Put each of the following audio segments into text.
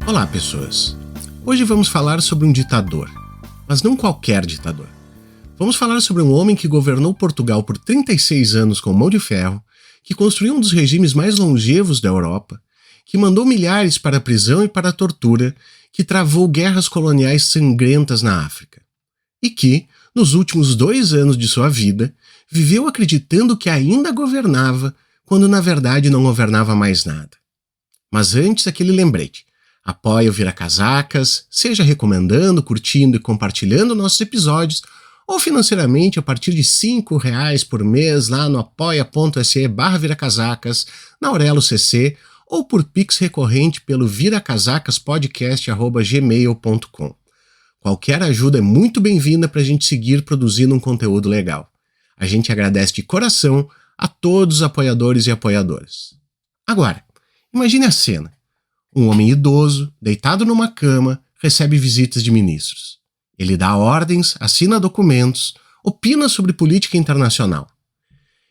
Olá, pessoas! Hoje vamos falar sobre um ditador, mas não qualquer ditador. Vamos falar sobre um homem que governou Portugal por 36 anos com mão de ferro, que construiu um dos regimes mais longevos da Europa, que mandou milhares para a prisão e para a tortura, que travou guerras coloniais sangrentas na África. E que, nos últimos 2 anos de sua vida, viveu acreditando que ainda governava, quando na verdade não governava mais nada. Mas antes, aquele lembrete. Apoie o Vira Casacas, seja recomendando, curtindo e compartilhando nossos episódios, ou financeiramente a partir de R$5 por mês lá no apoia.se/viracasacas, na Aurelo CC, ou por Pix recorrente pelo viracasacaspodcast@gmail.com. Qualquer ajuda é muito bem-vinda para a gente seguir produzindo um conteúdo legal. A gente agradece de coração a todos os apoiadores e apoiadoras. Agora, imagine a cena. Um homem idoso, deitado numa cama, recebe visitas de ministros. Ele dá ordens, assina documentos, opina sobre política internacional.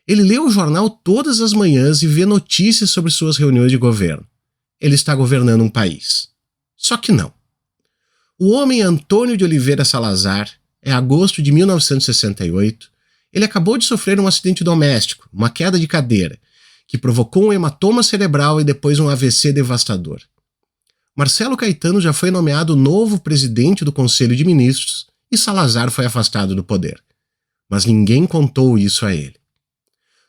Ele lê o jornal todas as manhãs e vê notícias sobre suas reuniões de governo. Ele está governando um país. Só que não. O homem Antônio de Oliveira Salazar, é agosto de 1968, ele acabou de sofrer um acidente doméstico, uma queda de cadeira, que provocou um hematoma cerebral e depois um AVC devastador. Marcelo Caetano já foi nomeado novo presidente do Conselho de Ministros e Salazar foi afastado do poder. Mas ninguém contou isso a ele.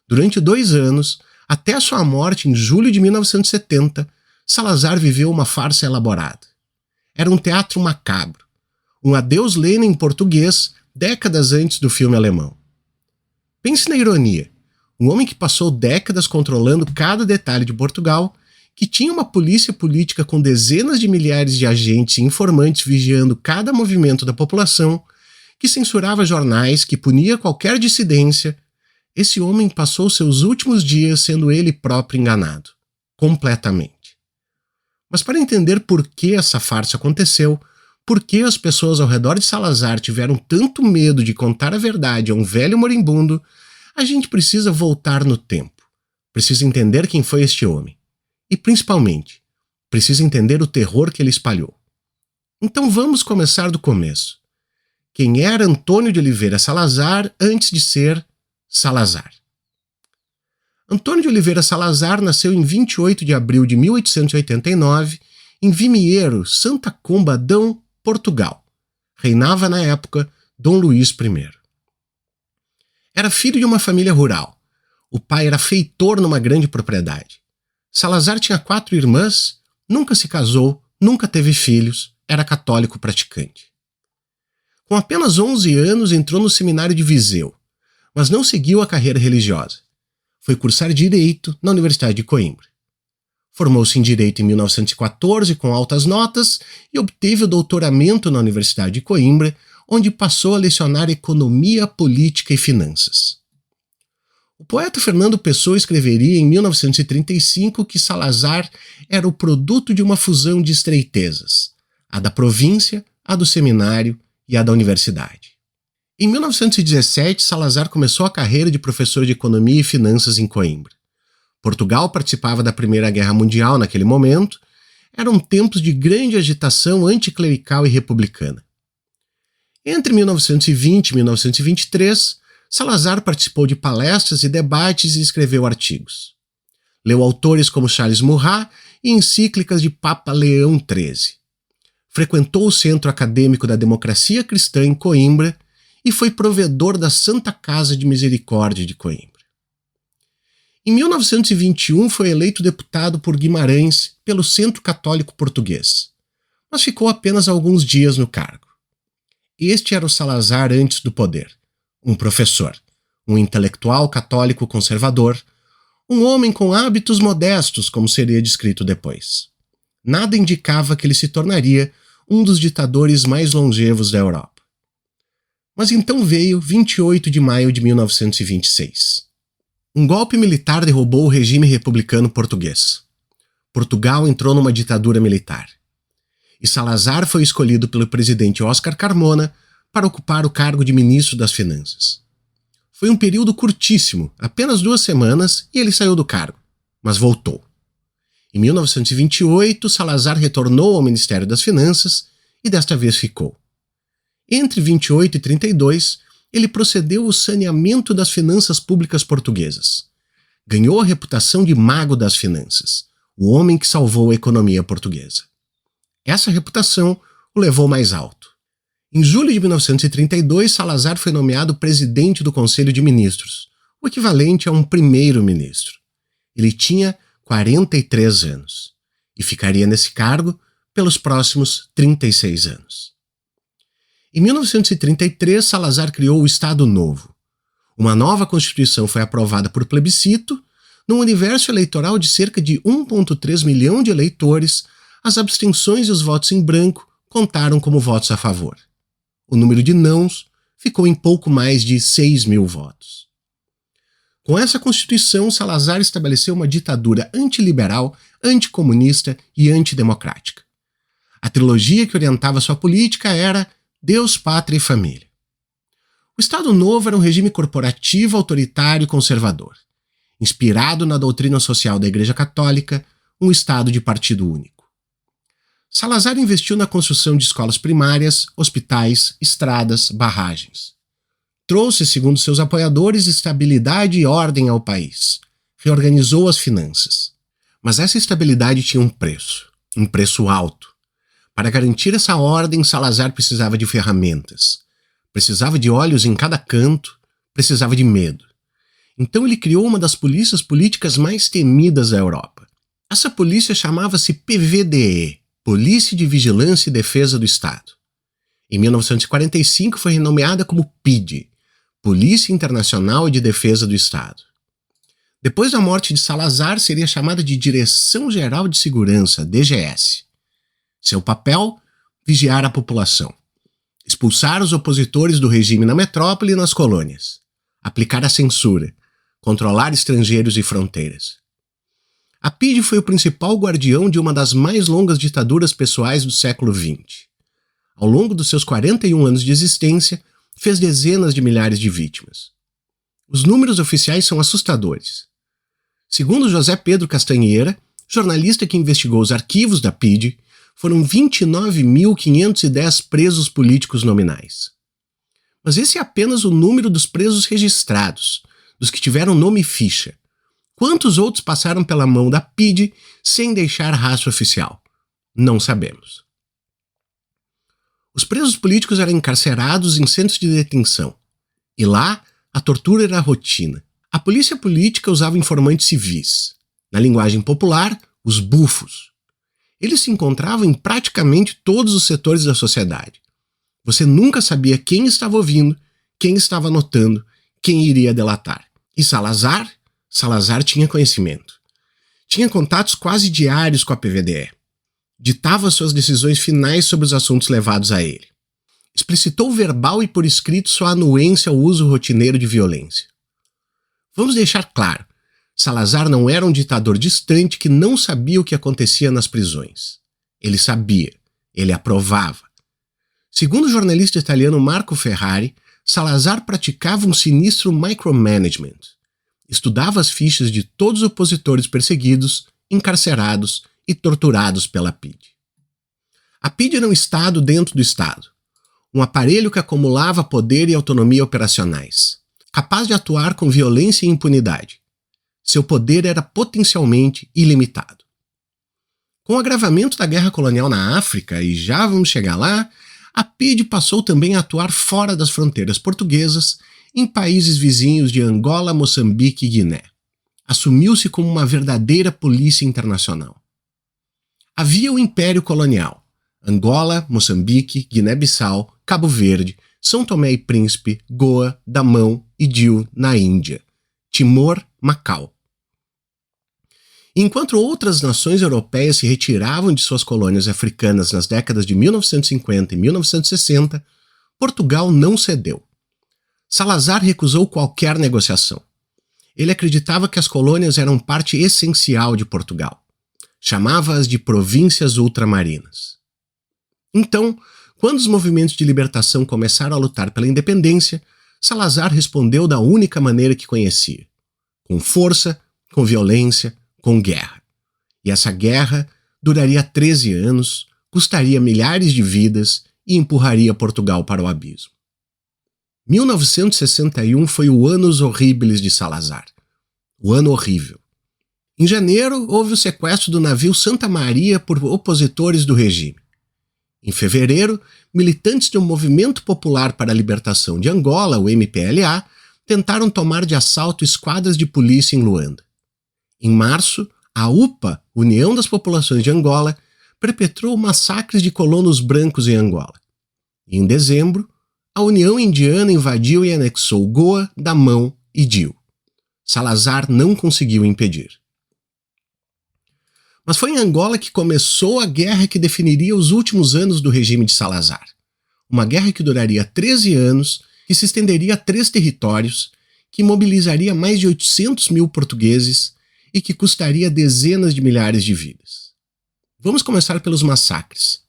Durante 2 anos, até a sua morte em julho de 1970, Salazar viveu uma farsa elaborada. Era um teatro macabro, um adeus Lenin em português, décadas antes do filme alemão. Pense na ironia. Um homem que passou décadas controlando cada detalhe de Portugal, que tinha uma polícia política com dezenas de milhares de agentes e informantes vigiando cada movimento da população, que censurava jornais, que punia qualquer dissidência, esse homem passou seus últimos dias sendo ele próprio enganado. Completamente. Mas para entender por que essa farsa aconteceu, por que as pessoas ao redor de Salazar tiveram tanto medo de contar a verdade a um velho moribundo, a gente precisa voltar no tempo. Precisa entender quem foi este homem. E, principalmente, precisa entender o terror que ele espalhou. Então vamos começar do começo. Quem era Antônio de Oliveira Salazar antes de ser Salazar? Antônio de Oliveira Salazar nasceu em 28 de abril de 1889, em Vimieiro, Santa Comba, Adão, Portugal. Reinava na época Dom Luís I. Era filho de uma família rural. O pai era feitor numa grande propriedade. Salazar tinha 4 irmãs, nunca se casou, nunca teve filhos, era católico praticante. Com apenas 11 anos entrou no seminário de Viseu, mas não seguiu a carreira religiosa. Foi cursar Direito na Universidade de Coimbra. Formou-se em Direito em 1914 com altas notas e obteve o doutoramento na Universidade de Coimbra, onde passou a lecionar Economia, Política e Finanças. O poeta Fernando Pessoa escreveria em 1935 que Salazar era o produto de uma fusão de estreitezas, a da província, a do seminário e a da universidade. Em 1917, Salazar começou a carreira de professor de Economia e Finanças em Coimbra. Portugal participava da Primeira Guerra Mundial naquele momento, eram tempos de grande agitação anticlerical e republicana. Entre 1920 e 1923, Salazar participou de palestras e debates e escreveu artigos. Leu autores como Charles Maurras e encíclicas de Papa Leão XIII. Frequentou o Centro Acadêmico da Democracia Cristã em Coimbra e foi provedor da Santa Casa de Misericórdia de Coimbra. Em 1921 foi eleito deputado por Guimarães pelo Centro Católico Português, mas ficou apenas alguns dias no cargo. Este era o Salazar antes do poder. Um professor, um intelectual católico conservador, um homem com hábitos modestos, como seria descrito depois. Nada indicava que ele se tornaria um dos ditadores mais longevos da Europa. Mas então veio 28 de maio de 1926. Um golpe militar derrubou o regime republicano português. Portugal entrou numa ditadura militar. E Salazar foi escolhido pelo presidente Oscar Carmona para ocupar o cargo de ministro das Finanças. Foi um período curtíssimo, apenas 2 semanas, e ele saiu do cargo, mas voltou. Em 1928, Salazar retornou ao Ministério das Finanças e desta vez ficou. Entre 28 e 32, ele procedeu ao saneamento das finanças públicas portuguesas. Ganhou a reputação de mago das finanças, o homem que salvou a economia portuguesa. Essa reputação o levou mais alto. Em julho de 1932, Salazar foi nomeado presidente do Conselho de Ministros, o equivalente a um primeiro-ministro. Ele tinha 43 anos e ficaria nesse cargo pelos próximos 36 anos. Em 1933, Salazar criou o Estado Novo. Uma nova Constituição foi aprovada por plebiscito. Num universo eleitoral de cerca de 1,3 milhão de eleitores, as abstenções e os votos em branco contaram como votos a favor. O número de nãos ficou em pouco mais de 6 mil votos. Com essa Constituição, Salazar estabeleceu uma ditadura antiliberal, anticomunista e antidemocrática. A trilogia que orientava sua política era Deus, Pátria e Família. O Estado Novo era um regime corporativo, autoritário e conservador, inspirado na doutrina social da Igreja Católica, um Estado de partido único. Salazar investiu na construção de escolas primárias, hospitais, estradas, barragens. Trouxe, segundo seus apoiadores, estabilidade e ordem ao país. Reorganizou as finanças. Mas essa estabilidade tinha um preço alto. Para garantir essa ordem, Salazar precisava de ferramentas. Precisava de olhos em cada canto, precisava de medo. Então ele criou uma das polícias políticas mais temidas da Europa. Essa polícia chamava-se PVDE, Polícia de Vigilância e Defesa do Estado. Em 1945 foi renomeada como PIDE, Polícia Internacional de Defesa do Estado. Depois da morte de Salazar, seria chamada de Direção Geral de Segurança, DGS. Seu papel? Vigiar a população. Expulsar os opositores do regime na metrópole e nas colônias. Aplicar a censura. Controlar estrangeiros e fronteiras. A PIDE foi o principal guardião de uma das mais longas ditaduras pessoais do século XX. Ao longo dos seus 41 anos de existência, fez dezenas de milhares de vítimas. Os números oficiais são assustadores. Segundo José Pedro Castanheira, jornalista que investigou os arquivos da PIDE, foram 29.510 presos políticos nominais. Mas esse é apenas o número dos presos registrados, dos que tiveram nome e ficha. Quantos outros passaram pela mão da PIDE sem deixar rastro oficial? Não sabemos. Os presos políticos eram encarcerados em centros de detenção. E lá, a tortura era rotina. A polícia política usava informantes civis. Na linguagem popular, os bufos. Eles se encontravam em praticamente todos os setores da sociedade. Você nunca sabia quem estava ouvindo, quem estava anotando, quem iria delatar. E Salazar tinha conhecimento. Tinha contatos quase diários com a PVDE. Ditava suas decisões finais sobre os assuntos levados a ele. Explicitou verbal e por escrito sua anuência ao uso rotineiro de violência. Vamos deixar claro, Salazar não era um ditador distante que não sabia o que acontecia nas prisões. Ele sabia, ele aprovava. Segundo o jornalista italiano Marco Ferrari, Salazar praticava um sinistro micromanagement. Estudava as fichas de todos os opositores perseguidos, encarcerados e torturados pela PIDE. A PIDE era um Estado dentro do Estado, um aparelho que acumulava poder e autonomia operacionais, capaz de atuar com violência e impunidade. Seu poder era potencialmente ilimitado. Com o agravamento da guerra colonial na África, e já vamos chegar lá, a PIDE passou também a atuar fora das fronteiras portuguesas, em países vizinhos de Angola, Moçambique e Guiné. Assumiu-se como uma verdadeira polícia internacional. Havia o Império Colonial: Angola, Moçambique, Guiné-Bissau, Cabo Verde, São Tomé e Príncipe, Goa, Damão e Diu na Índia, Timor, Macau. Enquanto outras nações europeias se retiravam de suas colônias africanas nas décadas de 1950 e 1960, Portugal não cedeu. Salazar recusou qualquer negociação. Ele acreditava que as colônias eram parte essencial de Portugal. Chamava-as de províncias ultramarinas. Então, quando os movimentos de libertação começaram a lutar pela independência, Salazar respondeu da única maneira que conhecia: com força, com violência, com guerra. E essa guerra duraria 13 anos, custaria milhares de vidas e empurraria Portugal para o abismo. 1961 foi o annus horribilis de Salazar. O ano horrível. Em janeiro, houve o sequestro do navio Santa Maria por opositores do regime. Em fevereiro, militantes do Movimento Popular para a Libertação de Angola, o MPLA, tentaram tomar de assalto esquadras de polícia em Luanda. Em março, a UPA, União das Populações de Angola, perpetrou massacres de colonos brancos em Angola. E em dezembro, a União Indiana invadiu e anexou Goa, Damão e Diu. Salazar não conseguiu impedir. Mas foi em Angola que começou a guerra que definiria os últimos anos do regime de Salazar. Uma guerra que duraria 13 anos, que se estenderia a 3 territórios, que mobilizaria mais de 800 mil portugueses e que custaria dezenas de milhares de vidas. Vamos começar pelos massacres.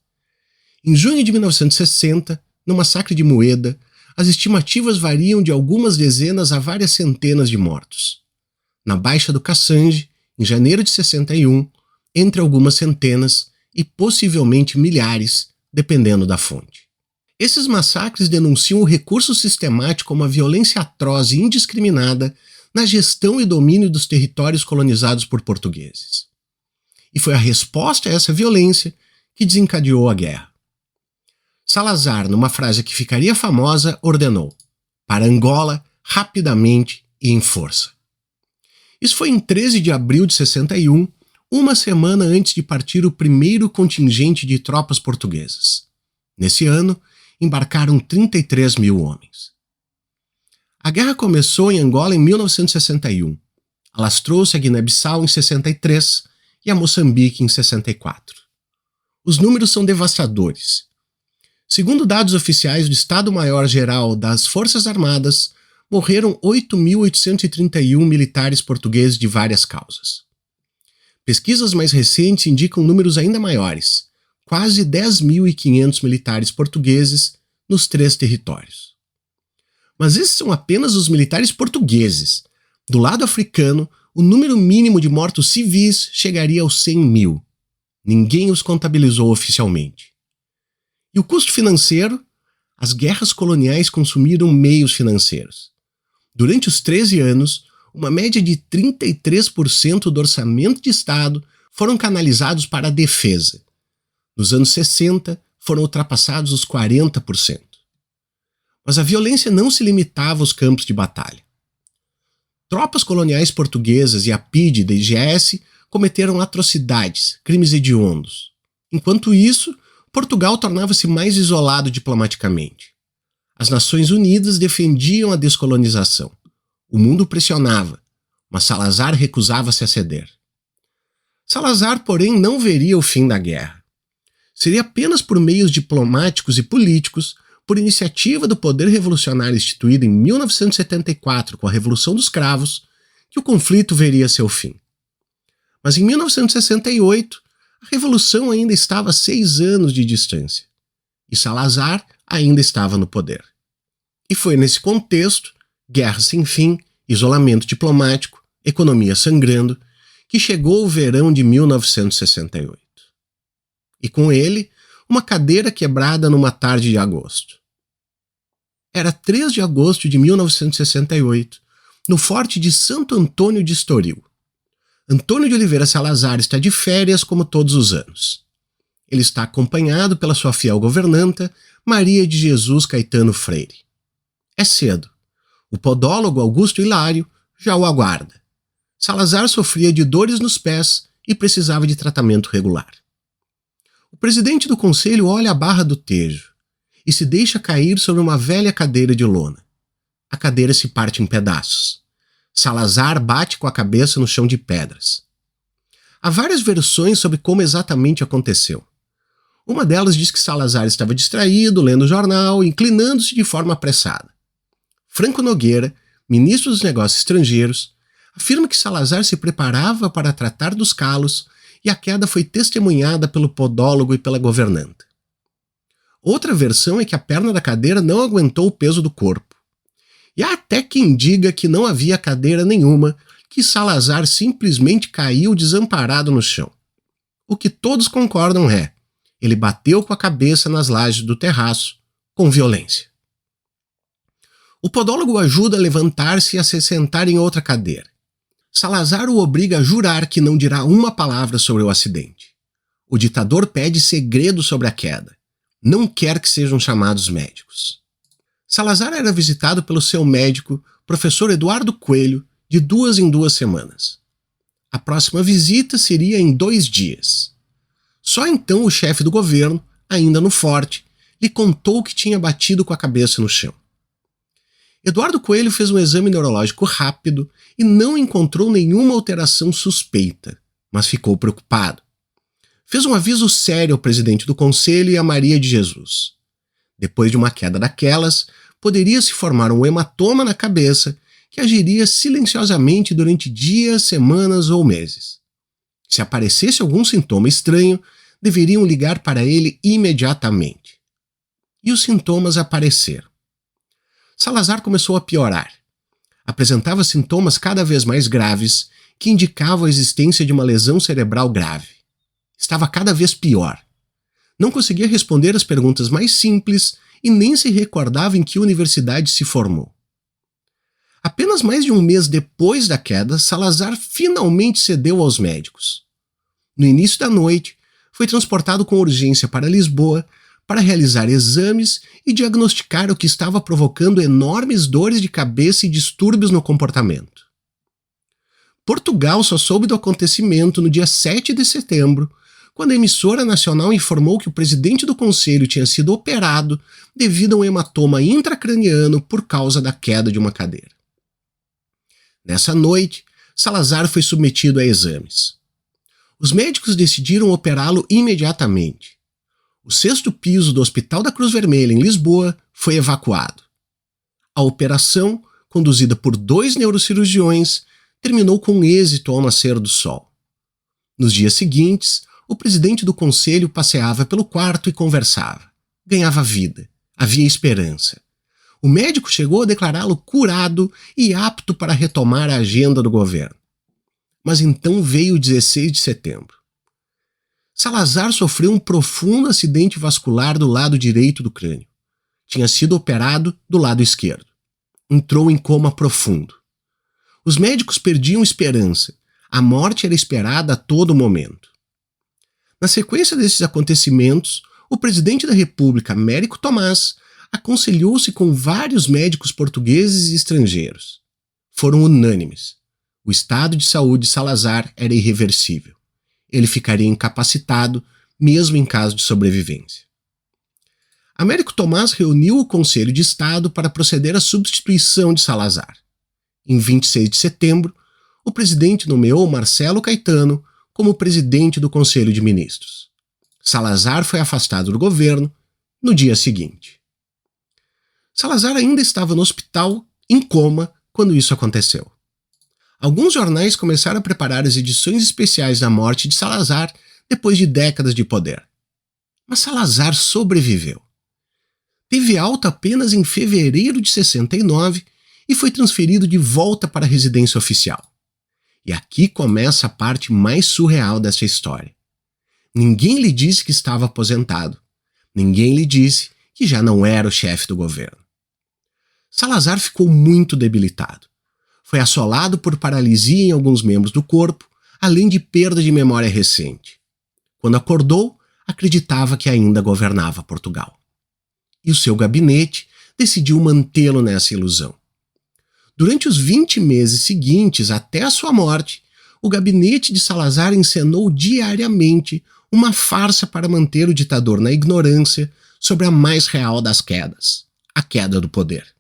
Em junho de 1960, no massacre de Moeda, as estimativas variam de algumas dezenas a várias centenas de mortos. Na Baixa do Cassange, em janeiro de 61, entre algumas centenas e possivelmente milhares, dependendo da fonte. Esses massacres denunciam o recurso sistemático a uma violência atroz e indiscriminada na gestão e domínio dos territórios colonizados por portugueses. E foi a resposta a essa violência que desencadeou a guerra. Salazar, numa frase que ficaria famosa, ordenou: para Angola, rapidamente e em força. Isso foi em 13 de abril de 61, uma semana antes de partir o primeiro contingente de tropas portuguesas. Nesse ano, embarcaram 33 mil homens. A guerra começou em Angola em 1961, alastrou-se a Guiné-Bissau em 63 e a Moçambique em 64. Os números são devastadores. Segundo dados oficiais do Estado-Maior-Geral das Forças Armadas, morreram 8.831 militares portugueses de várias causas. Pesquisas mais recentes indicam números ainda maiores, quase 10.500 militares portugueses nos 3 territórios. Mas esses são apenas os militares portugueses. Do lado africano, o número mínimo de mortos civis chegaria aos 100 mil. Ninguém os contabilizou oficialmente. E o custo financeiro? As guerras coloniais consumiram meios financeiros. Durante os 13 anos, uma média de 33% do orçamento de Estado foram canalizados para a defesa. Nos anos 60, foram ultrapassados os 40%. Mas a violência não se limitava aos campos de batalha. Tropas coloniais portuguesas e a PIDE da IGS cometeram atrocidades, crimes hediondos. Enquanto isso, Portugal tornava-se mais isolado diplomaticamente. As Nações Unidas defendiam a descolonização. O mundo pressionava, mas Salazar recusava-se a ceder. Salazar, porém, não veria o fim da guerra. Seria apenas por meios diplomáticos e políticos, por iniciativa do poder revolucionário instituído em 1974 com a Revolução dos Cravos, que o conflito veria seu fim. Mas em 1968, a Revolução ainda estava a 6 anos de distância, e Salazar ainda estava no poder. E foi nesse contexto, guerra sem fim, isolamento diplomático, economia sangrando, que chegou o verão de 1968. E com ele, uma cadeira quebrada numa tarde de agosto. Era 3 de agosto de 1968, no forte de Santo Antônio de Estoril. Antônio de Oliveira Salazar está de férias como todos os anos. Ele está acompanhado pela sua fiel governanta, Maria de Jesus Caetano Freire. É cedo. O podólogo Augusto Hilário já o aguarda. Salazar sofria de dores nos pés e precisava de tratamento regular. O presidente do conselho olha a barra do Tejo e se deixa cair sobre uma velha cadeira de lona. A cadeira se parte em pedaços. Salazar bate com a cabeça no chão de pedras. Há várias versões sobre como exatamente aconteceu. Uma delas diz que Salazar estava distraído, lendo o jornal, inclinando-se de forma apressada. Franco Nogueira, ministro dos Negócios Estrangeiros, afirma que Salazar se preparava para tratar dos calos e a queda foi testemunhada pelo podólogo e pela governanta. Outra versão é que a perna da cadeira não aguentou o peso do corpo. E há até quem diga que não havia cadeira nenhuma, que Salazar simplesmente caiu desamparado no chão. O que todos concordam é: ele bateu com a cabeça nas lajes do terraço, com violência. O podólogo o ajuda a levantar-se e a se sentar em outra cadeira. Salazar o obriga a jurar que não dirá uma palavra sobre o acidente. O ditador pede segredo sobre a queda. Não quer que sejam chamados médicos. Salazar era visitado pelo seu médico, professor Eduardo Coelho, de 2 em 2 semanas. A próxima visita seria em 2 dias. Só então o chefe do governo, ainda no forte, lhe contou que tinha batido com a cabeça no chão. Eduardo Coelho fez um exame neurológico rápido e não encontrou nenhuma alteração suspeita, mas ficou preocupado. Fez um aviso sério ao presidente do conselho e a Maria de Jesus. Depois de uma queda daquelas, poderia se formar um hematoma na cabeça que agiria silenciosamente durante dias, semanas ou meses. Se aparecesse algum sintoma estranho, deveriam ligar para ele imediatamente. E os sintomas apareceram. Salazar começou a piorar. Apresentava sintomas cada vez mais graves que indicavam a existência de uma lesão cerebral grave. Estava cada vez pior. Não conseguia responder as perguntas mais simples e nem se recordava em que universidade se formou. Apenas mais de um mês depois da queda, Salazar finalmente cedeu aos médicos. No início da noite, foi transportado com urgência para Lisboa para realizar exames e diagnosticar o que estava provocando enormes dores de cabeça e distúrbios no comportamento. Portugal só soube do acontecimento no dia 7 de setembro, quando a emissora nacional informou que o presidente do conselho tinha sido operado devido a um hematoma intracraniano por causa da queda de uma cadeira. Nessa noite, Salazar foi submetido a exames. Os médicos decidiram operá-lo imediatamente. O 6º piso do Hospital da Cruz Vermelha, em Lisboa, foi evacuado. A operação, conduzida por 2 neurocirurgiões, terminou com êxito ao nascer do sol. Nos dias seguintes, o presidente do conselho passeava pelo quarto e conversava. Ganhava vida. Havia esperança. O médico chegou a declará-lo curado e apto para retomar a agenda do governo. Mas então veio o 16 de setembro. Salazar sofreu um profundo acidente vascular do lado direito do crânio. Tinha sido operado do lado esquerdo. Entrou em coma profundo. Os médicos perdiam esperança. A morte era esperada a todo momento. Na sequência desses acontecimentos, o presidente da República, Américo Tomás, aconselhou-se com vários médicos portugueses e estrangeiros. Foram unânimes. O estado de saúde de Salazar era irreversível. Ele ficaria incapacitado, mesmo em caso de sobrevivência. Américo Tomás reuniu o Conselho de Estado para proceder à substituição de Salazar. Em 26 de setembro, o presidente nomeou Marcelo Caetano como presidente do Conselho de Ministros. Salazar foi afastado do governo no dia seguinte. Salazar ainda estava no hospital, em coma, quando isso aconteceu. Alguns jornais começaram a preparar as edições especiais da morte de Salazar depois de décadas de poder. Mas Salazar sobreviveu. Teve alta apenas em fevereiro de 69 e foi transferido de volta para a residência oficial. E aqui começa a parte mais surreal dessa história. Ninguém lhe disse que estava aposentado. Ninguém lhe disse que já não era o chefe do governo. Salazar ficou muito debilitado. Foi assolado por paralisia em alguns membros do corpo, além de perda de memória recente. Quando acordou, acreditava que ainda governava Portugal. E o seu gabinete decidiu mantê-lo nessa ilusão. Durante os 20 meses seguintes até a sua morte, o gabinete de Salazar encenou diariamente uma farsa para manter o ditador na ignorância sobre a mais real das quedas, a queda do poder.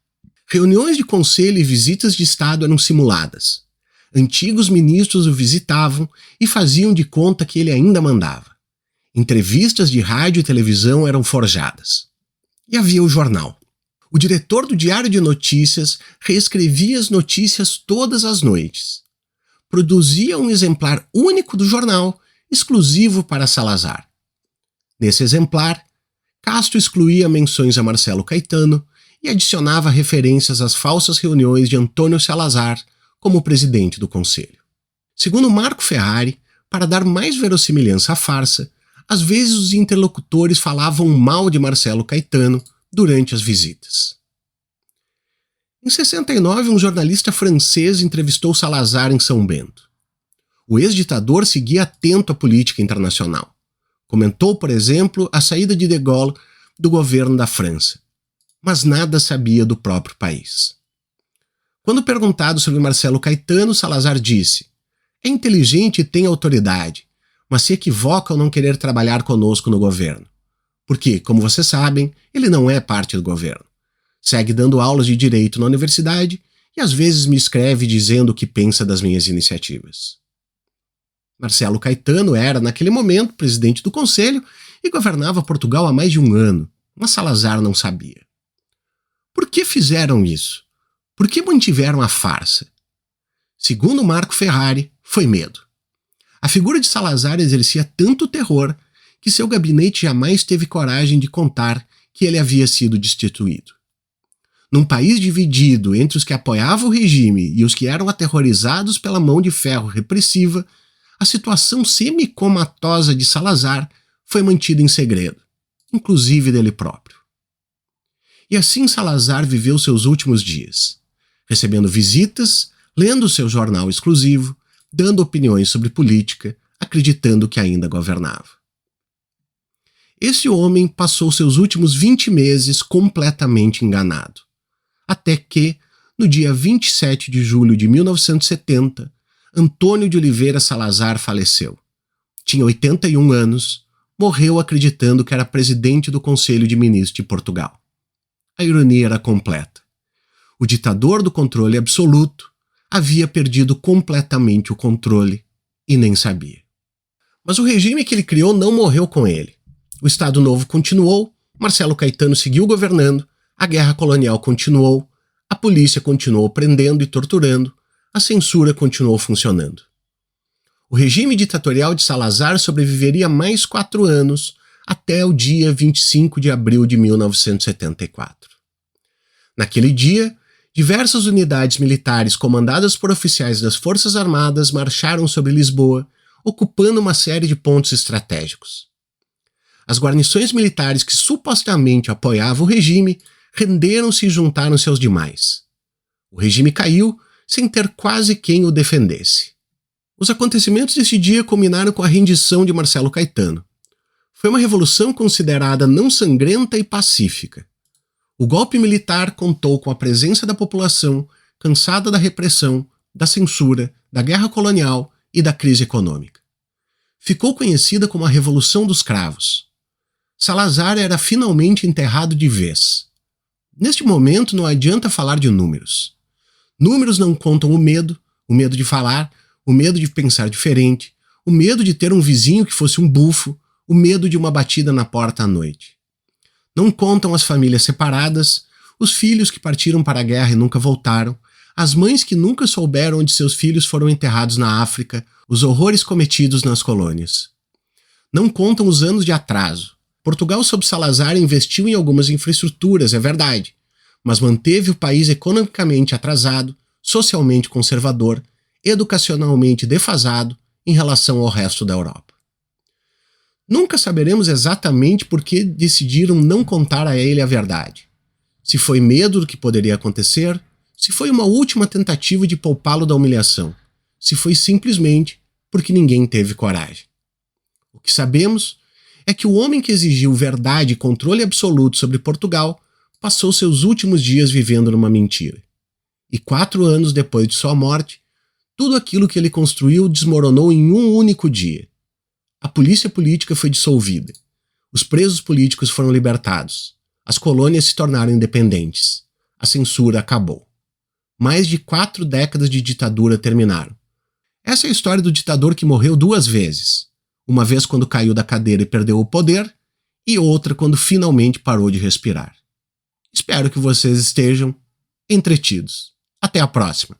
Reuniões de conselho e visitas de Estado eram simuladas. Antigos ministros o visitavam e faziam de conta que ele ainda mandava. Entrevistas de rádio e televisão eram forjadas. E havia o jornal. O diretor do Diário de Notícias reescrevia as notícias todas as noites. Produzia um exemplar único do jornal, exclusivo para Salazar. Nesse exemplar, Castro excluía menções a Marcelo Caetano e adicionava referências às falsas reuniões de Antônio Salazar como presidente do conselho. Segundo Marco Ferrari, para dar mais verossimilhança à farsa, às vezes os interlocutores falavam mal de Marcelo Caetano durante as visitas. Em 69, um jornalista francês entrevistou Salazar em São Bento. O ex-ditador seguia atento à política internacional. Comentou, por exemplo, a saída de Gaulle do governo da França, mas nada sabia do próprio país. Quando perguntado sobre Marcelo Caetano, Salazar disse: "É inteligente e tem autoridade, mas se equivoca ao não querer trabalhar conosco no governo. Porque, como vocês sabem, ele não é parte do governo. Segue dando aulas de direito na universidade e às vezes me escreve dizendo o que pensa das minhas iniciativas." Marcelo Caetano era, naquele momento, presidente do Conselho e governava Portugal há mais de um ano, mas Salazar não sabia. Por que fizeram isso? Por que mantiveram a farsa? Segundo Marco Ferrari, foi medo. A figura de Salazar exercia tanto terror que seu gabinete jamais teve coragem de contar que ele havia sido destituído. Num país dividido entre os que apoiavam o regime e os que eram aterrorizados pela mão de ferro repressiva, a situação semicomatosa de Salazar foi mantida em segredo, inclusive dele próprio. E assim Salazar viveu seus últimos dias, recebendo visitas, lendo seu jornal exclusivo, dando opiniões sobre política, acreditando que ainda governava. Esse homem passou seus últimos 20 meses completamente enganado, até que, no dia 27 de julho de 1970, Antônio de Oliveira Salazar faleceu. Tinha 81 anos, morreu acreditando que era presidente do Conselho de Ministros de Portugal. A ironia era completa. O ditador do controle absoluto havia perdido completamente o controle e nem sabia. Mas o regime que ele criou não morreu com ele. O Estado Novo continuou, Marcelo Caetano seguiu governando, a guerra colonial continuou, a polícia continuou prendendo e torturando, a censura continuou funcionando. O regime ditatorial de Salazar sobreviveria mais 4 anos, até o dia 25 de abril de 1974. Naquele dia, diversas unidades militares comandadas por oficiais das Forças Armadas marcharam sobre Lisboa, ocupando uma série de pontos estratégicos. As guarnições militares que supostamente apoiavam o regime renderam-se e juntaram-se aos demais. O regime caiu sem ter quase quem o defendesse. Os acontecimentos desse dia culminaram com a rendição de Marcelo Caetano. Foi uma revolução considerada não sangrenta e pacífica. O golpe militar contou com a presença da população cansada da repressão, da censura, da guerra colonial e da crise econômica. Ficou conhecida como a Revolução dos Cravos. Salazar era finalmente enterrado de vez. Neste momento não adianta falar de números. Números não contam o medo de falar, o medo de pensar diferente, o medo de ter um vizinho que fosse um bufo, o medo de uma batida na porta à noite. Não contam as famílias separadas, os filhos que partiram para a guerra e nunca voltaram, as mães que nunca souberam onde seus filhos foram enterrados na África, os horrores cometidos nas colônias. Não contam os anos de atraso. Portugal, sob Salazar, investiu em algumas infraestruturas, é verdade, mas manteve o país economicamente atrasado, socialmente conservador, educacionalmente defasado em relação ao resto da Europa. Nunca saberemos exatamente por que decidiram não contar a ele a verdade. Se foi medo do que poderia acontecer, se foi uma última tentativa de poupá-lo da humilhação, se foi simplesmente porque ninguém teve coragem. O que sabemos é que o homem que exigiu verdade e controle absoluto sobre Portugal passou seus últimos dias vivendo numa mentira. E 4 anos depois de sua morte, tudo aquilo que ele construiu desmoronou em um único dia. A polícia política foi dissolvida. Os presos políticos foram libertados. As colônias se tornaram independentes. A censura acabou. Mais de 4 décadas de ditadura terminaram. Essa é a história do ditador que morreu 2 vezes. Uma vez quando caiu da cadeira e perdeu o poder, e outra quando finalmente parou de respirar. Espero que vocês estejam entretidos. Até a próxima!